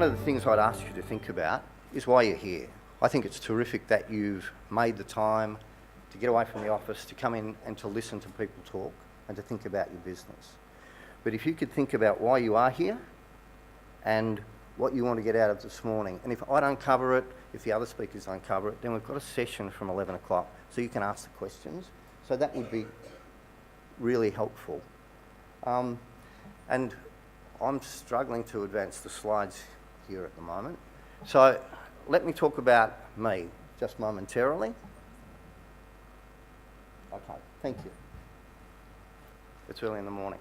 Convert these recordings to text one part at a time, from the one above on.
of the things I'd ask you to think about is why you're here. I think it's terrific that you've made the time to get away from the office, to come in and to listen to people talk and to think about your business. But if you could think about why you are here and what you want to get out of this morning. And if I don't cover it, if the other speakers don't cover it, then we've got a session from 11 o'clock so you can ask the questions. So that would be really helpful. And I'm struggling to advance the slides here at the moment. So let me talk about me just momentarily. Okay, thank you. It's early in the morning.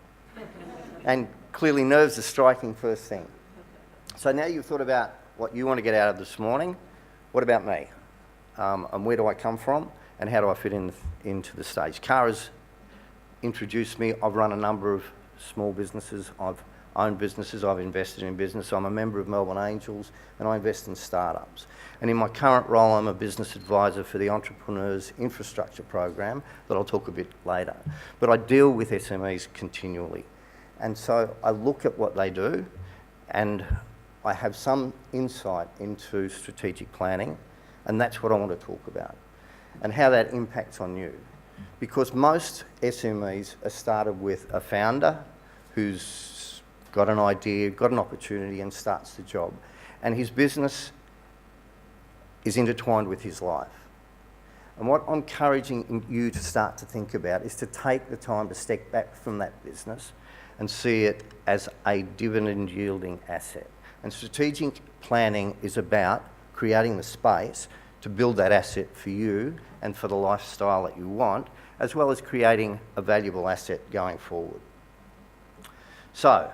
And clearly nerves are striking first thing. So now you've thought about what you want to get out of this morning. What about me? And where do I come from? And how do I fit into the stage? Kara's introduced me. I've run a number of small businesses. I've owned businesses. I've invested in business. I'm a member of Melbourne Angels and I invest in startups. And in my current role, I'm a business advisor for the Entrepreneurs Infrastructure Program that I'll talk a bit later. But I deal with SMEs continually. And so I look at what they do and I have some insight into strategic planning, and that's what I want to talk about, and how that impacts on you. Because most SMEs are started with a founder who's got an idea, got an opportunity, and starts the job. And his business is intertwined with his life. And what I'm encouraging you to start to think about is to take the time to step back from that business and see it as a dividend-yielding asset. And strategic planning is about creating the space to build that asset for you and for the lifestyle that you want, as well as creating a valuable asset going forward. So,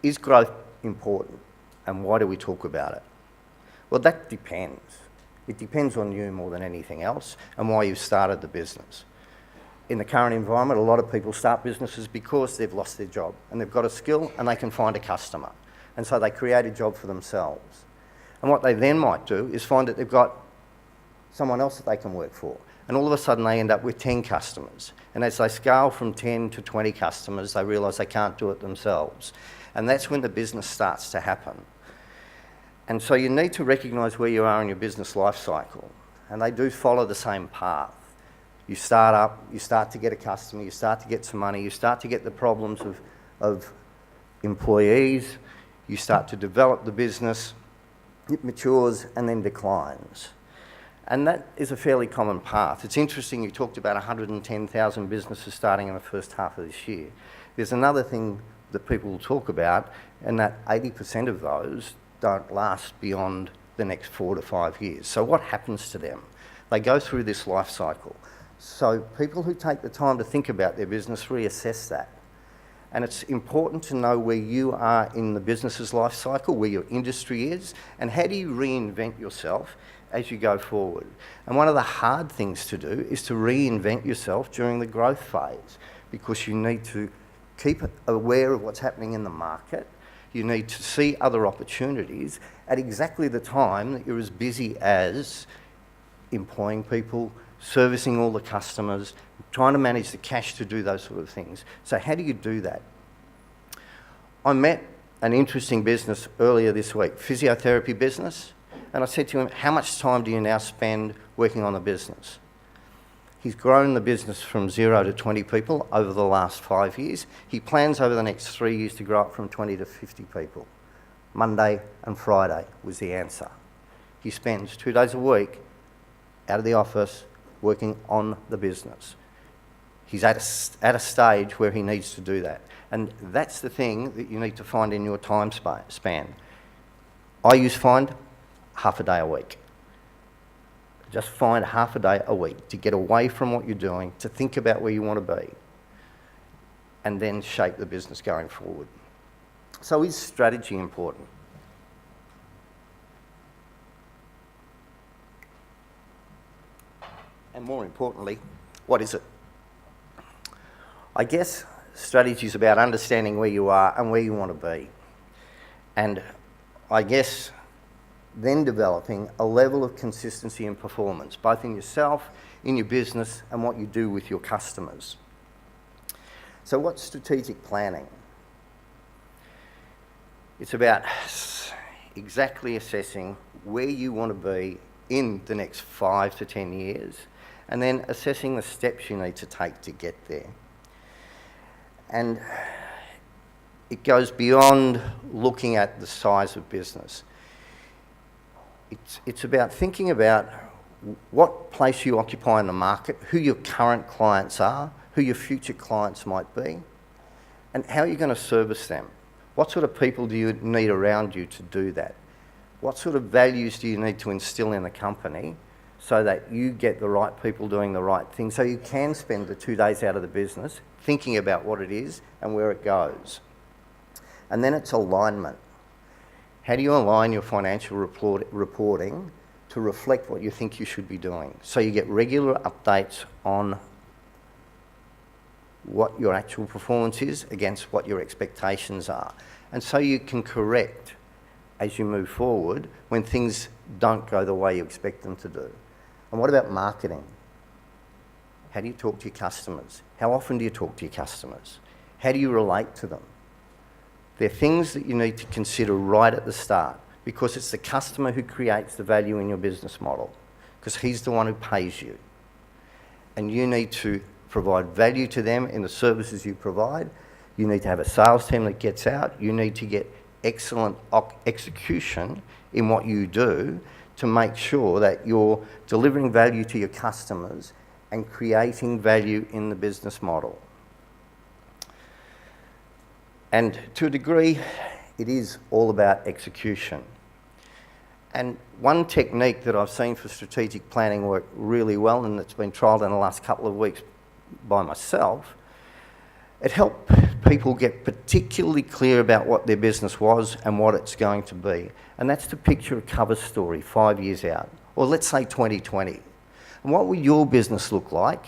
is growth important? And why do we talk about it? Well, that depends. It depends on you more than anything else and why you've started the business. In the current environment, a lot of people start businesses because they've lost their job and they've got a skill and they can find a customer. And so they create a job for themselves. And what they then might do is find that they've got someone else that they can work for. And all of a sudden they end up with 10 customers. And as they scale from 10 to 20 customers, they realise they can't do it themselves. And that's when the business starts to happen. And so you need to recognise where you are in your business life cycle. And they do follow the same path. You start up, you start to get a customer, you start to get some money, you start to get the problems of employees, you start to develop the business, it matures and then declines. And that is a fairly common path. It's interesting you talked about 110,000 businesses starting in the first half of this year. There's another thing that people will talk about, and that 80% of those don't last beyond the next 4 to 5 years. So what happens to them? They go through this life cycle. So people who take the time to think about their business reassess that. And it's important to know where you are in the business's life cycle, where your industry is, and how do you reinvent yourself as you go forward. And one of the hard things to do is to reinvent yourself during the growth phase, because you need to keep aware of what's happening in the market. You need to see other opportunities at exactly the time that you're as busy as employing people, servicing all the customers, trying to manage the cash to do those sort of things. So how do you do that? I met an interesting business earlier this week, physiotherapy business, and I said to him, how much time do you now spend working on the business? He's grown the business from 0 to 20 people over the last 5 years. He plans over the next 3 years to grow it from 20 to 50 people. Monday and Friday was the answer. He spends 2 days a week out of the office working on the business. He's at a stage where he needs to do that. And that's the thing that you need to find in your time span. I find half a day a week. Just find half a day a week to get away from what you're doing, to think about where you want to be, and then shape the business going forward. So is strategy important? And more importantly, what is it? I guess strategy is about understanding where you are and where you want to be. And I guess then developing a level of consistency and performance, both in yourself, in your business, and what you do with your customers. So what's strategic planning? It's about exactly assessing where you want to be in the next 5 to 10 years, and then assessing the steps you need to take to get there. And it goes beyond looking at the size of business. It's about thinking about what place you occupy in the market, who your current clients are, who your future clients might be, and how you're going to service them. What sort of people do you need around you to do that? What sort of values do you need to instill in the company so that you get the right people doing the right thing, so you can spend the 2 days out of the business thinking about what it is and where it goes? And then it's alignment. How do you align your financial reporting to reflect what you think you should be doing, so you get regular updates on what your actual performance is against what your expectations are, and so you can correct as you move forward when things don't go the way you expect them to do. And what about marketing? How do you talk to your customers? How often do you talk to your customers? How do you relate to them? They're things that you need to consider right at the start, because it's the customer who creates the value in your business model, because he's the one who pays you. And you need to provide value to them in the services you provide. You need to have a sales team that gets out. You need to get excellent execution in what you do to make sure that you're delivering value to your customers and creating value in the business model. And to a degree, it is all about execution. And one technique that I've seen for strategic planning work really well, and that's been trialled in the last couple of weeks by myself, it helped people get particularly clear about what their business was and what it's going to be. And that's to picture a cover story 5 years out, or let's say 2020. And what will your business look like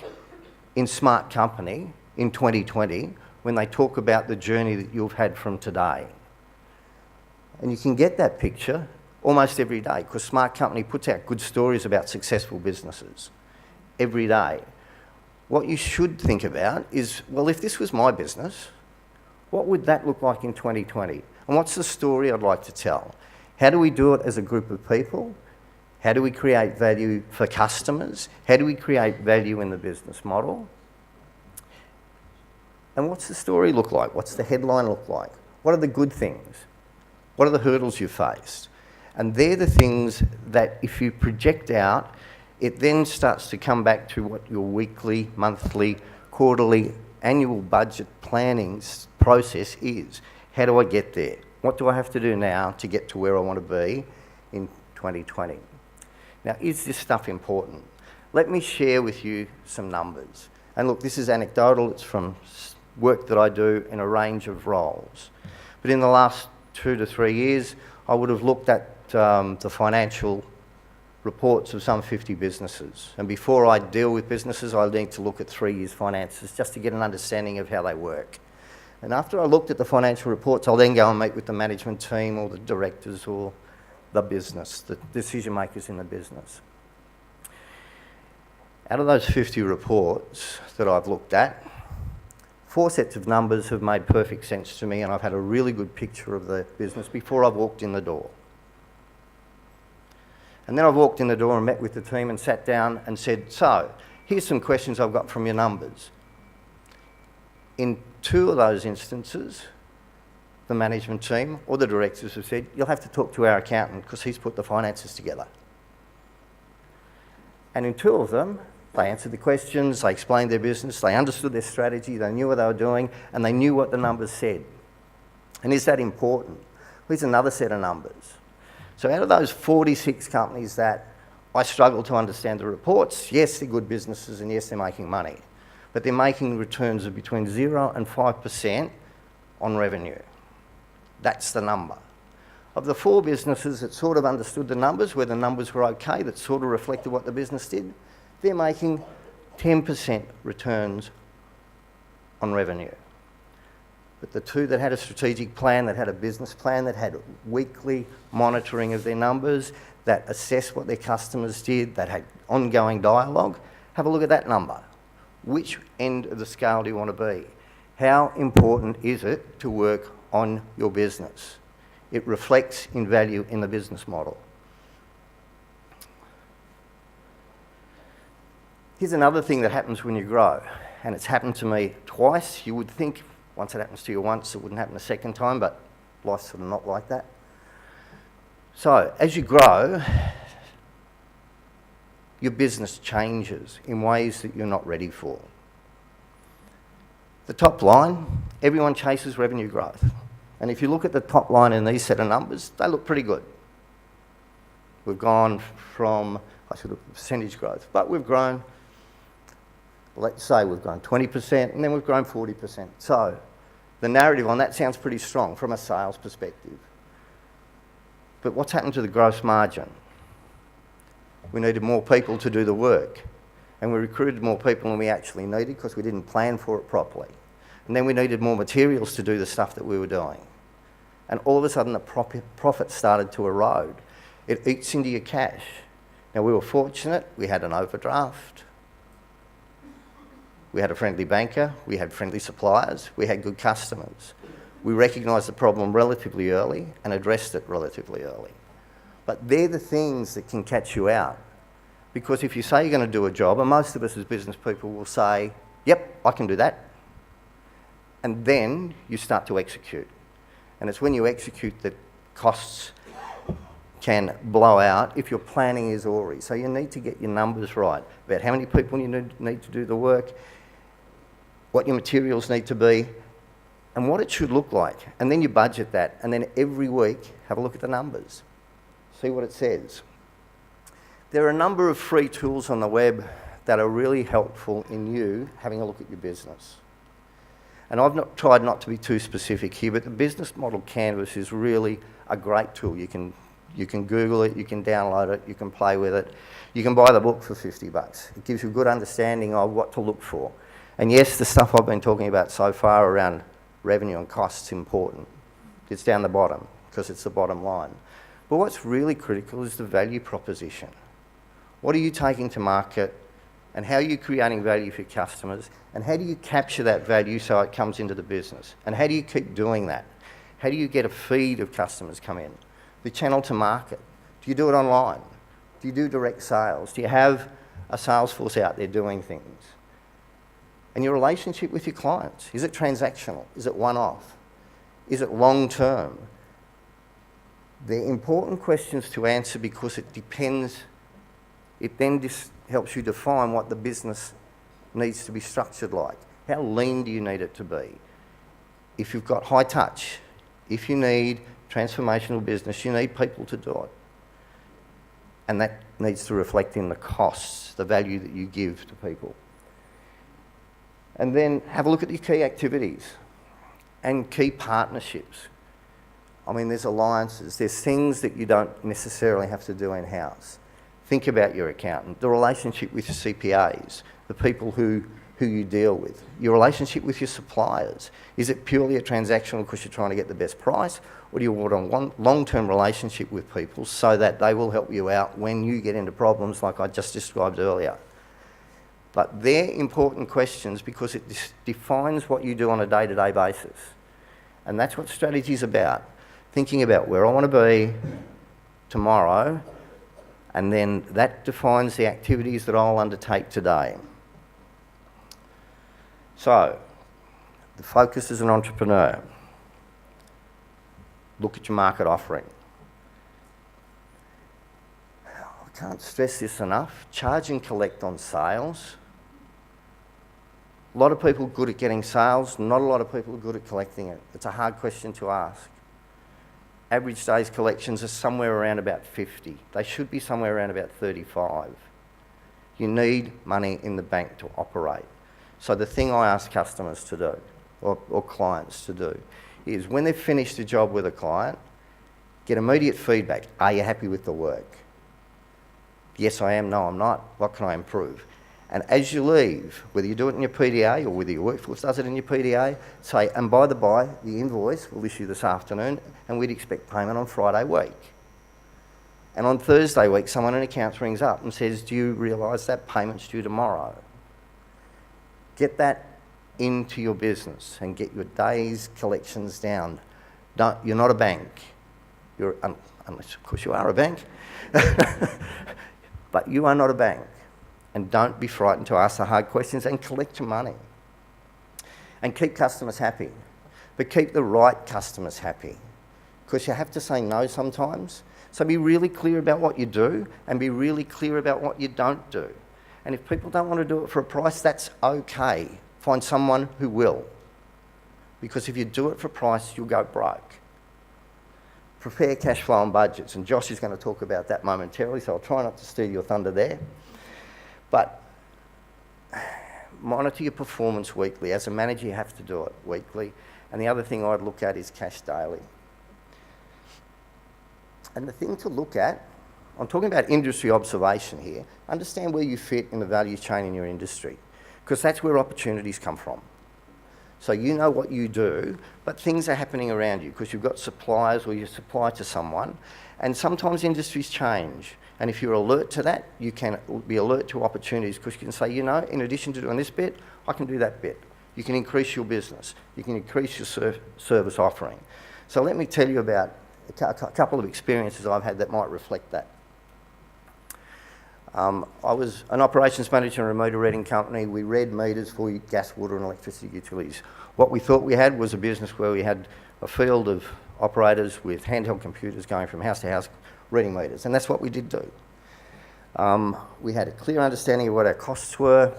in SmartCompany in 2020 when they talk about the journey that you've had from today? And you can get that picture almost every day, because SmartCompany puts out good stories about successful businesses every day. What you should think about is, well, if this was my business, what would that look like in 2020? And what's the story I'd like to tell? How do we do it as a group of people? How do we create value for customers? How do we create value in the business model? And what's the story look like? What's the headline look like? What are the good things? What are the hurdles you faced? And they're the things that if you project out, it then starts to come back to what your weekly, monthly, quarterly, annual budget planning process is. How do I get there? What do I have to do now to get to where I want to be in 2020? Now, is this stuff important? Let me share with you some numbers. And look, this is anecdotal. It's from work that I do in a range of roles. But in the last 2 to 3 years, I would have looked at the financial reports of some 50 businesses. And before I deal with businesses, I need to look at 3 years' finances just to get an understanding of how they work. And after I looked at the financial reports, I'll then go and meet with the management team or the directors or the business, the decision makers in the business. Out of those 50 reports that I've looked at, 4 sets of numbers have made perfect sense to me, and I've had a really good picture of the business before I've walked in the door. And then I've walked in the door and met with the team and sat down and said, so, here's some questions I've got from your numbers. In 2 of those instances, the management team or the directors have said, you'll have to talk to our accountant because he's put the finances together. And in 2 of them, they answered the questions, they explained their business, they understood their strategy, they knew what they were doing, and they knew what the numbers said. And is that important? Here's another set of numbers. So out of those 46 companies that I struggle to understand the reports, yes, they're good businesses and yes, they're making money, but they're making returns of between 0 and 5% on revenue. That's the number. Of the 4 businesses that sort of understood the numbers, where the numbers were okay, that sort of reflected what the business did, they're making 10% returns on revenue. But the 2 that had a strategic plan, that had a business plan, that had weekly monitoring of their numbers, that assessed what their customers did, that had ongoing dialogue, have a look at that number. Which end of the scale do you want to be? How important is it to work on your business? It reflects in value in the business model. Here's another thing that happens when you grow, and it's happened to me twice. You would think once it happens to you once, it wouldn't happen a second time, but life's sort of not like that. So as you grow, your business changes in ways that you're not ready for. The top line, everyone chases revenue growth. And if you look at the top line in these set of numbers, they look pretty good. We've gone from, I should have percentage growth, but we've grown, let's say we've grown 20% and then we've grown 40%. So the narrative on that sounds pretty strong from a sales perspective. But what's happened to the gross margin? We needed more people to do the work. And we recruited more people than we actually needed because we didn't plan for it properly. And then we needed more materials to do the stuff that we were doing. And all of a sudden the profit started to erode. It eats into your cash. Now we were fortunate, we had an overdraft, we had a friendly banker, we had friendly suppliers, we had good customers. We recognised the problem relatively early and addressed it relatively early. But they're the things that can catch you out. Because if you say you're going to do a job, and most of us as business people will say, yep, I can do that. And then you start to execute. And it's when you execute that costs can blow out if your planning is awry. So you need to get your numbers right about how many people you need to do the work, what your materials need to be, and what it should look like. And then you budget that. And then every week, have a look at the numbers. See what it says. There are a number of free tools on the web that are really helpful in you having a look at your business. And I've tried not to be too specific here, but the business model canvas is really a great tool. You can Google it, you can download it, you can play with it. You can buy the book for $50. It gives you a good understanding of what to look for. And yes, the stuff I've been talking about so far around revenue and costs is important. It's down the bottom because it's the bottom line. But what's really critical is the value proposition. What are you taking to market, and how are you creating value for your customers, and how do you capture that value so it comes into the business? And how do you keep doing that? How do you get a feed of customers come in? The channel to market. Do you do it online? Do you do direct sales? Do you have a sales force out there doing things? And your relationship with your clients. Is it transactional? Is it one-off? Is it long-term? They're important questions to answer because it depends. It then helps you define what the business needs to be structured like. How lean do you need it to be? If you've got high touch, if you need transformational business, you need people to do it. And that needs to reflect in the costs, the value that you give to people. And then have a look at your key activities and key partnerships. I mean, there's alliances, there's things that you don't necessarily have to do in-house. Think about your accountant, the relationship with your CPAs, the people who you deal with, your relationship with your suppliers. Is it purely a transactional because you're trying to get the best price, or do you want a long-term relationship with people so that they will help you out when you get into problems like I just described earlier? But they're important questions because it defines what you do on a day-to-day basis. And that's what strategy is about. Thinking about where I want to be tomorrow, and then that defines the activities that I'll undertake today. So, the focus as an entrepreneur. Look at your market offering. I can't stress this enough. Charge and collect on sales. A lot of people are good at getting sales, not a lot of people are good at collecting it. It's a hard question to ask. Average days collections are somewhere around about 50. They should be somewhere around about 35. You need money in the bank to operate. So the thing I ask customers to do, or clients to do, is when they've finished a job with a client, get immediate feedback. Are you happy with the work? Yes, I am. No, I'm not. What can I improve? And as you leave, whether you do it in your PDA or whether your workforce does it in your PDA, say, and by the by, the invoice we'll issue this afternoon and we'd expect payment on Friday week. And on Thursday week, someone in accounts rings up and says, do you realise that payment's due tomorrow? Get that into your business and get your days collections down. You're not a bank. Unless, of course, you are a bank. But you are not a bank. And don't be frightened to ask the hard questions and collect your money. And keep customers happy. But keep the right customers happy. Because you have to say no sometimes. So be really clear about what you do and be really clear about what you don't do. And if people don't want to do it for a price, that's okay. Find someone who will. Because if you do it for a price, you'll go broke. Prepare cash flow and budgets. And Josh is going to talk about that momentarily, so I'll try not to steal your thunder there. But monitor your performance weekly. As a manager, you have to do it weekly. And the other thing I'd look at is cash daily. And the thing to look at, I'm talking about industry observation here, understand where you fit in the value chain in your industry, because that's where opportunities come from. So you know what you do, but things are happening around you because you've got suppliers or you supply to someone, and sometimes industries change. And if you're alert to that, you can be alert to opportunities because you can say, you know, in addition to doing this bit, I can do that bit. You can increase your business. You can increase your service offering. So let me tell you about a couple of experiences I've had that might reflect that. I was an operations manager in a meter reading company. We read meters for gas, water and electricity utilities. What we thought we had was a business where we had a field of operators with handheld computers going from house to house reading meters, and that's what we did do. We had a clear understanding of what our costs were,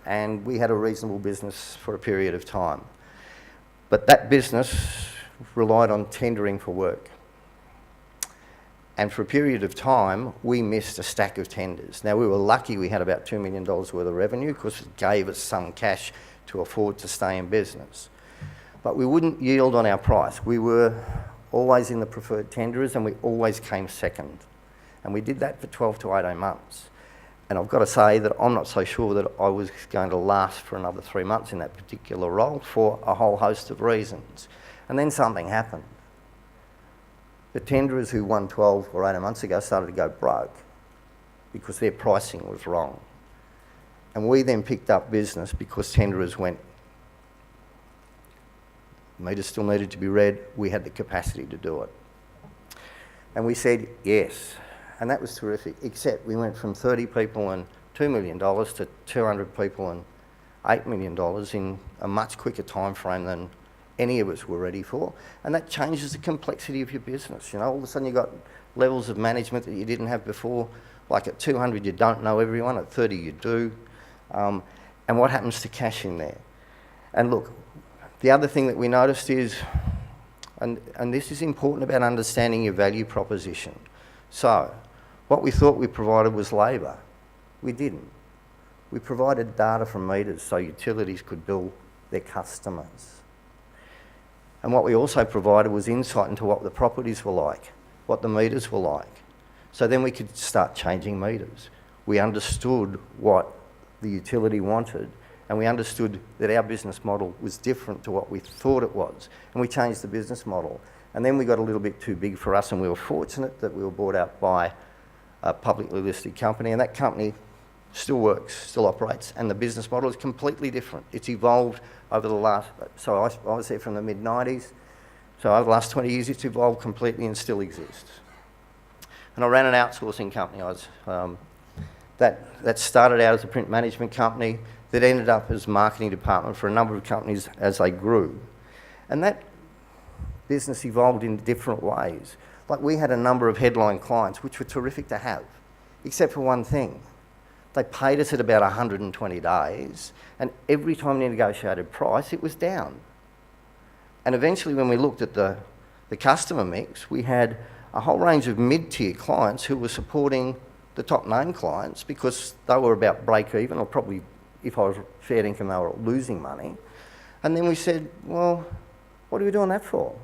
and we had a reasonable business for a period of time. But that business relied on tendering for work. And for a period of time, we missed a stack of tenders. Now, we were lucky we had about $2 million worth of revenue because it gave us some cash to afford to stay in business. But we wouldn't yield on our price. We were always in the preferred tenderers and we always came second. And we did that for 12 to 18 months. And I've got to say that I'm not so sure that I was going to last for another 3 months in that particular role for a whole host of reasons. And then something happened. The tenderers who won 12 or 18 months ago started to go broke because their pricing was wrong. And we then picked up business because tenderers went, meters still needed to be read, we had the capacity to do it. And we said yes, and that was terrific, except we went from 30 people and $2 million to 200 people and $8 million in a much quicker time frame than any of us were ready for, and that changes the complexity of your business. You know, all of a sudden you've got levels of management that you didn't have before. Like at 200 you don't know everyone, at 30 you do. And what happens to cash in there? And look, the other thing that we noticed is, and this is important about understanding your value proposition. So, what we thought we provided was labour. We didn't. We provided data from meters so utilities could bill their customers. And what we also provided was insight into what the properties were like, what the meters were like. So then we could start changing meters. We understood what the utility wanted, and we understood that our business model was different to what we thought it was. And we changed the business model. And then we got a little bit too big for us, and we were fortunate that we were bought out by a publicly listed company, and that company still works, still operates, and the business model is completely different. It's evolved over the last, so I was there from the mid-90s, so over the last 20 years it's evolved completely and still exists. And I ran an outsourcing company. That started out as a print management company that ended up as marketing department for a number of companies as they grew. And that business evolved in different ways. Like we had a number of headline clients which were terrific to have, except for one thing. They paid us at about 120 days, and every time we negotiated price, it was down. And eventually, when we looked at the customer mix, we had a whole range of mid-tier clients who were supporting the top name clients because they were about break even, or probably, if I was shared income, they were losing money. And then we said, well, what are we doing that for?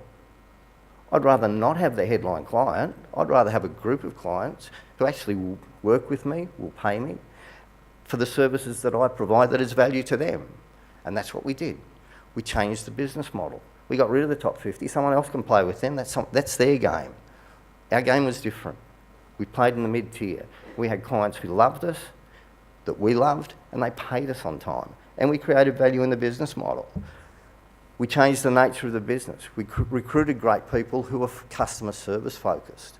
I'd rather not have the headline client. I'd rather have a group of clients who actually will work with me, will pay me for the services that I provide that is value to them. And that's what we did. We changed the business model. We got rid of the top 50. Someone else can play with them. That's their game. Our game was different. We played in the mid-tier. We had clients who loved us, that we loved, and they paid us on time. And we created value in the business model. We changed the nature of the business. We recruited great people who were customer service focused.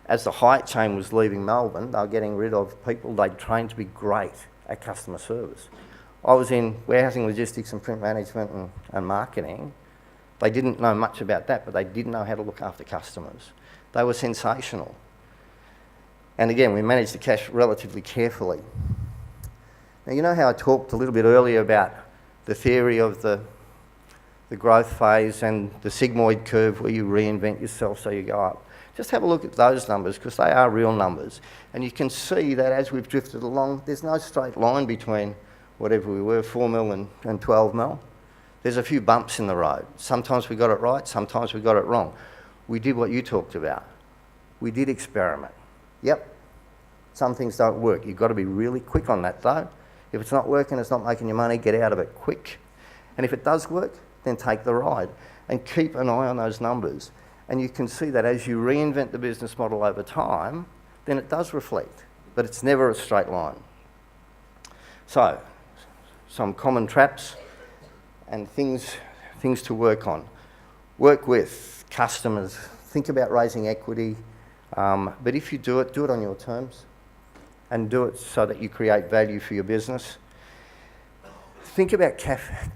As the Hyatt chain was leaving Melbourne, they were getting rid of people they'd trained to be great at customer service. I was in warehousing, logistics and print management and marketing. They didn't know much about that, but they did know how to look after customers. They were sensational. And again, we managed the cash relatively carefully. Now, you know how I talked a little bit earlier about the theory of the growth phase and the sigmoid curve where you reinvent yourself so you go up? Just have a look at those numbers because they are real numbers. And you can see that as we've drifted along, there's no straight line between whatever we were, 4 mil and 12 mil. There's a few bumps in the road. Sometimes we got it right, sometimes we got it wrong. We did what you talked about. We did experiment. Yep, some things don't work. You've got to be really quick on that though. If it's not working, it's not making you money, get out of it quick. And if it does work, then take the ride and keep an eye on those numbers. And you can see that as you reinvent the business model over time, then it does reflect, but it's never a straight line. So, some common traps and things to work on. Work with customers. Think about raising equity, but if you do it on your terms and do it so that you create value for your business. Think about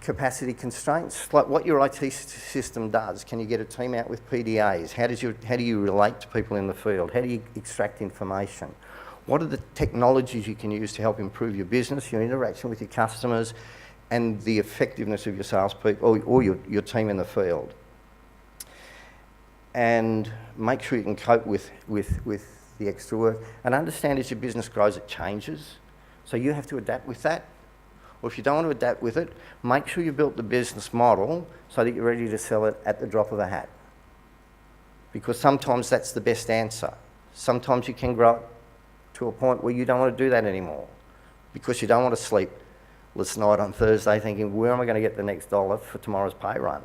capacity constraints, like what your IT system does. Can you get a team out with PDAs? How do you relate to people in the field? How do you extract information? What are the technologies you can use to help improve your business, your interaction with your customers, and the effectiveness of your salespeople or your team in the field? And make sure you can cope with the extra work. And understand as your business grows, it changes. So you have to adapt with that. Or if you don't want to adapt with it, make sure you built the business model so that you're ready to sell it at the drop of a hat. Because sometimes that's the best answer. Sometimes you can grow to a point where you don't want to do that anymore because you don't want to sleep this night on Thursday thinking, where am I going to get the next dollar for tomorrow's pay run?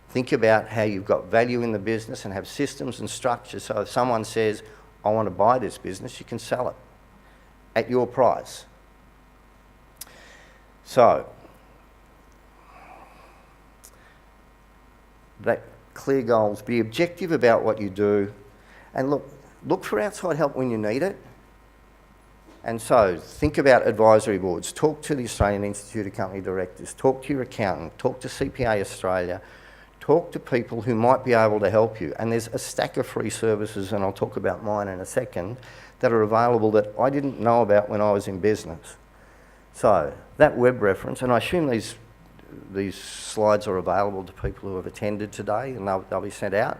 Think about how you've got value in the business and have systems and structures so if someone says, I want to buy this business, you can sell it at your price. So, that clear goals, be objective about what you do, and look for outside help when you need it. And so, think about advisory boards. Talk to the Australian Institute of Company Directors. Talk to your accountant. Talk to CPA Australia. Talk to people who might be able to help you. And there's a stack of free services, and I'll talk about mine in a second, that are available that I didn't know about when I was in business. So, that web reference, and I assume these slides are available to people who have attended today and they'll be sent out.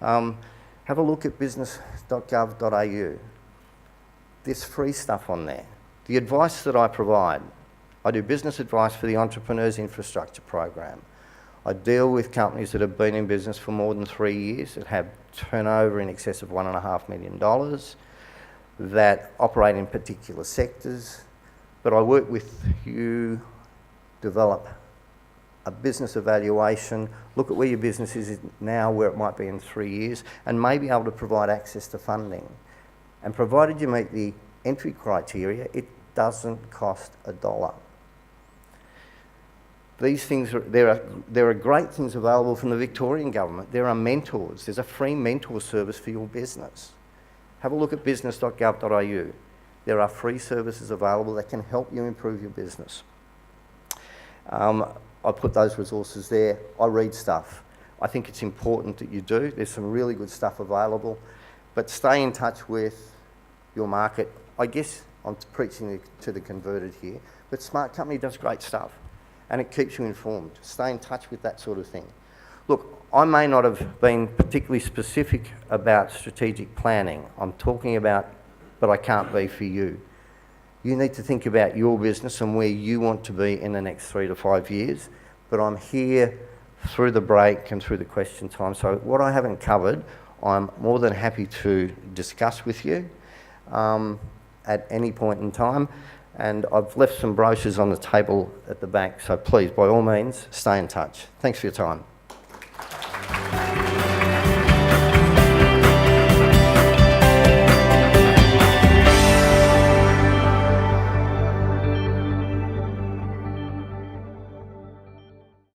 Have a look at business.gov.au. There's free stuff on there. The advice that I provide, I do business advice for the Entrepreneurs Infrastructure Program. I deal with companies that have been in business for more than 3 years, that have turnover in excess of $1.5 million, that operate in particular sectors. But I work with you, develop a business evaluation, look at where your business is now, where it might be in 3 years, and may be able to provide access to funding. And provided you meet the entry criteria, it doesn't cost $1. These things there are great things available from the Victorian government. There are mentors. There's a free mentor service for your business. Have a look at business.gov.au. There are free services available that can help you improve your business. I put those resources there. I read stuff. I think it's important that you do. There's some really good stuff available. But stay in touch with your market. I guess I'm preaching to the converted here, but SmartCompany does great stuff and it keeps you informed. Stay in touch with that sort of thing. Look, I may not have been particularly specific about strategic planning. I'm talking about, but I can't be for you. You need to think about your business and where you want to be in the next 3 to 5 years. But I'm here through the break and through the question time. So what I haven't covered, I'm more than happy to discuss with you at any point in time. And I've left some brochures on the table at the back. So please, by all means, stay in touch. Thanks for your time.